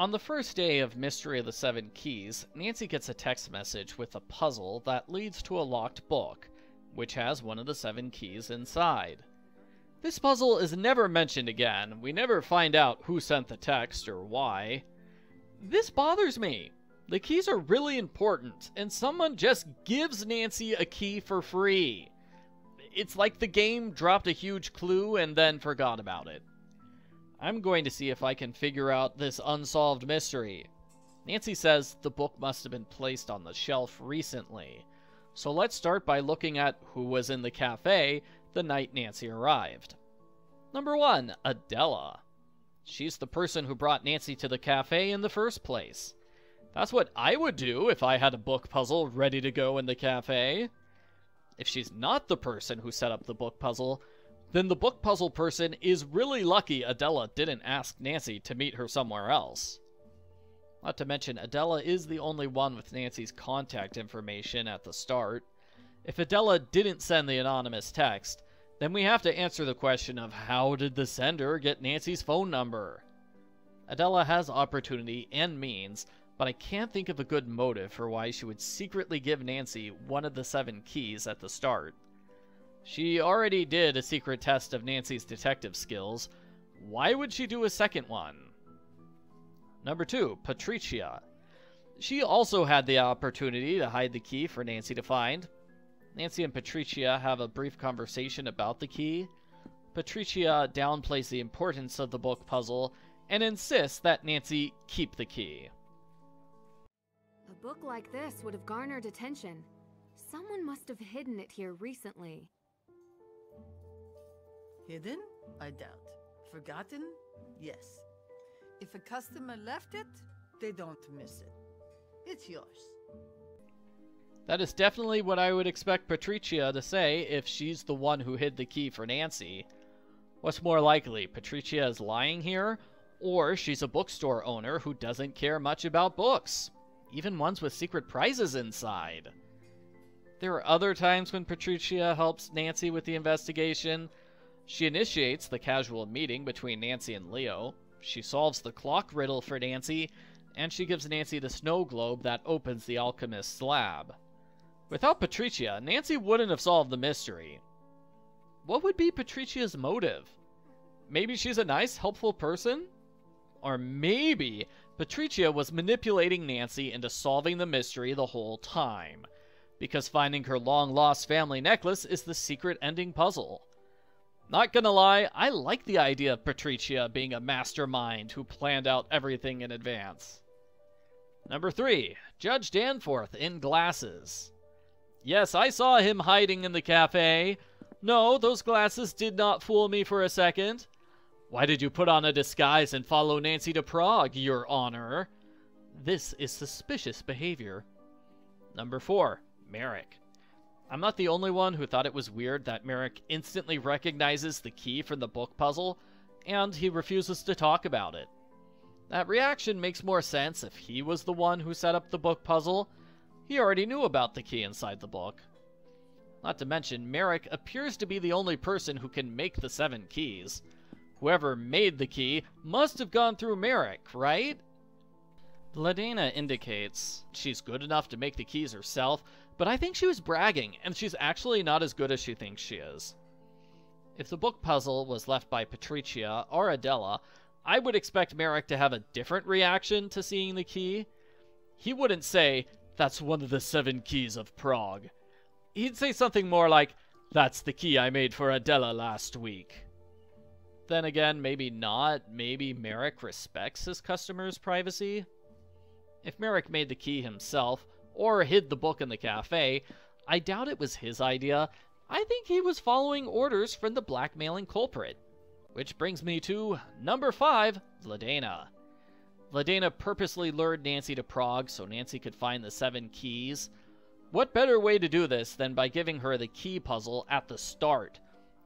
On the first day of Mystery of the Seven Keys, Nancy gets a text message with a puzzle that leads to a locked book, which has one of the 7 keys inside. This puzzle is never mentioned again. We never find out who sent the text or why. This bothers me. The keys are really important, and someone just gives Nancy a key for free. It's like the game dropped a huge clue and then forgot about it. I'm going to see if I can figure out this unsolved mystery. Nancy says the book must have been placed on the shelf recently. So let's start by looking at who was in the cafe the night Nancy arrived. Number 1, Adela. She's the person who brought Nancy to the cafe in the first place. That's what I would do if I had a book puzzle ready to go in the cafe. If she's not the person who set up the book puzzle, then the book puzzle person is really lucky Adela didn't ask Nancy to meet her somewhere else. Not to mention, Adela is the only one with Nancy's contact information at the start. If Adela didn't send the anonymous text, then we have to answer the question of how did the sender get Nancy's phone number? Adela has opportunity and means, but I can't think of a good motive for why she would secretly give Nancy one of the 7 keys at the start. She already did a secret test of Nancy's detective skills. Why would she do a second one? Number 2, Patricia. She also had the opportunity to hide the key for Nancy to find. Nancy and Patricia have a brief conversation about the key. Patricia downplays the importance of the book puzzle and insists that Nancy keep the key. A book like this would have garnered attention. Someone must have hidden it here recently. Hidden? I doubt. Forgotten? Yes. If a customer left it, they don't miss it. It's yours. That is definitely what I would expect Patricia to say if she's the one who hid the key for Nancy. What's more likely, Patricia is lying here, or she's a bookstore owner who doesn't care much about books, even ones with secret prizes inside. There are other times when Patricia helps Nancy with the investigation. She initiates the casual meeting between Nancy and Leo. She solves the clock riddle for Nancy, and she gives Nancy the snow globe that opens the alchemist's lab. Without Patricia, Nancy wouldn't have solved the mystery. What would be Patricia's motive? Maybe she's a nice, helpful person? Or maybe Patricia was manipulating Nancy into solving the mystery the whole time, because finding her long-lost family necklace is the secret ending puzzle. Not gonna lie, I like the idea of Patricia being a mastermind who planned out everything in advance. Number 3, Judge Danforth in glasses. Yes, I saw him hiding in the cafe. No, those glasses did not fool me for a second. Why did you put on a disguise and follow Nancy to Prague, Your Honor? This is suspicious behavior. Number 4, Merck. I'm not the only one who thought it was weird that Merck instantly recognizes the key from the book puzzle, and he refuses to talk about it. That reaction makes more sense if he was the one who set up the book puzzle. He already knew about the key inside the book. Not to mention, Merck appears to be the only person who can make the 7 keys. Whoever made the key must have gone through Merck, right? Lena indicates she's good enough to make the keys herself, but I think she was bragging, and she's actually not as good as she thinks she is. If the book puzzle was left by Patricia or Adela, I would expect Merck to have a different reaction to seeing the key. He wouldn't say, "That's one of the 7 keys of Prague." He'd say something more like, "That's the key I made for Adela last week." Then again, maybe not. Maybe Merck respects his customers' privacy. If Merck made the key himself, or hid the book in the cafe, I doubt it was his idea. I think he was following orders from the blackmailing culprit. Which brings me to number 5, Lena. Lena purposely lured Nancy to Prague so Nancy could find the 7 keys. What better way to do this than by giving her the key puzzle at the start?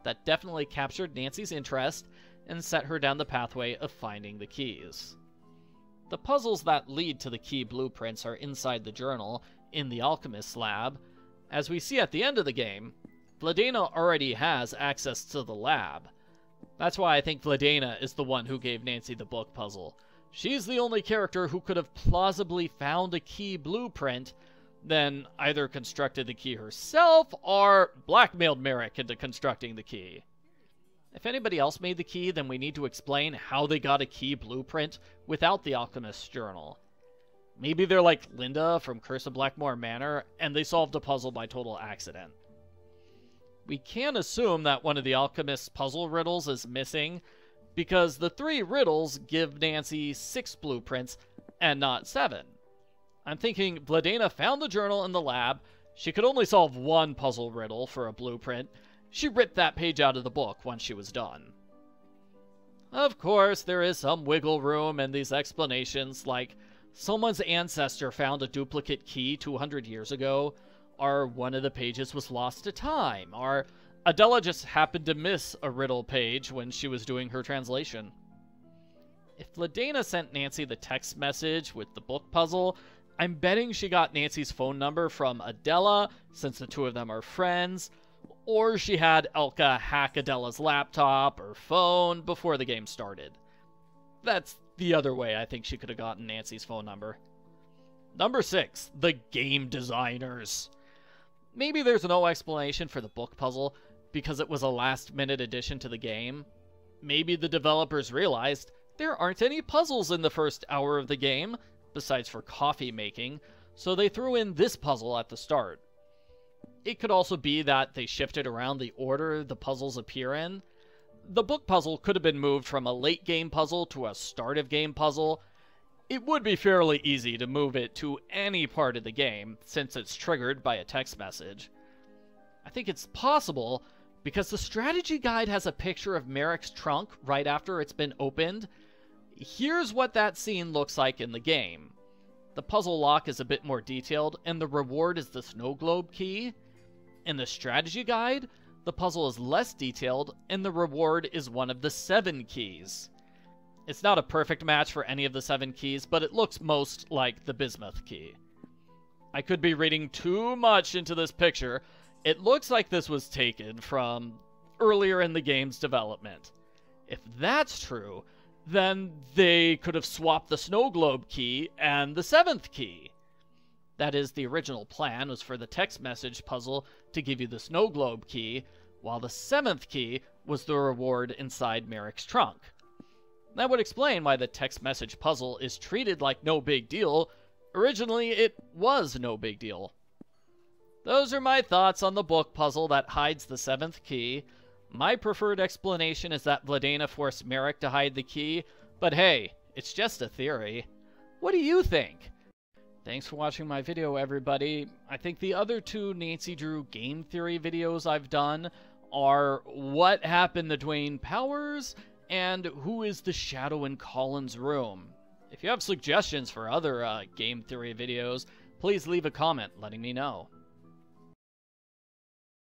That definitely captured Nancy's interest and set her down the pathway of finding the keys. The puzzles that lead to the key blueprints are inside the journal, in the alchemist's lab. As we see at the end of the game, Lena already has access to the lab. That's why I think Lena is the one who gave Nancy the book puzzle. she's the only character who could have plausibly found a key blueprint, then either constructed the key herself or blackmailed Merck into constructing the key. If anybody else made the key, then we need to explain how they got a key blueprint without the Alchemist's Journal. Maybe they're like Linda from Curse of Blackmore Manor, and they solved a puzzle by total accident. We can assume that one of the Alchemist's puzzle riddles is missing, because the 3 riddles give Nancy 6 blueprints, and not 7. I'm thinking Vladena found the journal in the lab, she could only solve 1 puzzle riddle for a blueprint, she ripped that page out of the book once she was done. Of course, there is some wiggle room in these explanations, like someone's ancestor found a duplicate key 200 years ago, or one of the pages was lost to time, or Adela just happened to miss a riddle page when she was doing her translation. If Vladena sent Nancy the text message with the book puzzle, I'm betting she got Nancy's phone number from Adela, since the 2 of them are friends, or she had Elka hack Adela's laptop or phone before the game started. That's the other way I think she could have gotten Nancy's phone number. Number 6, the game designers. Maybe there's no explanation for the book puzzle because it was a last-minute addition to the game. Maybe the developers realized there aren't any puzzles in the first hour of the game, besides for coffee making, so they threw in this puzzle at the start. It could also be that they shifted around the order the puzzles appear in. The book puzzle could have been moved from a late-game puzzle to a start-of-game puzzle. It would be fairly easy to move it to any part of the game, since it's triggered by a text message. I think it's possible because the strategy guide has a picture of Merrick's trunk right after it's been opened. Here's what that scene looks like in the game. The puzzle lock is a bit more detailed, and the reward is the snow globe key. In the strategy guide, the puzzle is less detailed, and the reward is one of the 7 keys. It's not a perfect match for any of the 7 keys, but it looks most like the bismuth key. I could be reading too much into this picture. It looks like this was taken from earlier in the game's development. If that's true, then they could have swapped the snow globe key and the 7th key. That is, the original plan was for the text message puzzle to give you the snow globe key, while the 7th key was the reward inside Merrick's trunk. That would explain why the text message puzzle is treated like no big deal. Originally, it was no big deal. Those are my thoughts on the book puzzle that hides the 7th key. My preferred explanation is that Vladena forced Merrick to hide the key, but hey, it's just a theory. What do you think? Thanks for watching my video, everybody. I think the other 2 Nancy Drew game theory videos I've done are what happened to Dwayne Powers and who is the shadow in Colin's room. If you have suggestions for other game theory videos, please leave a comment letting me know.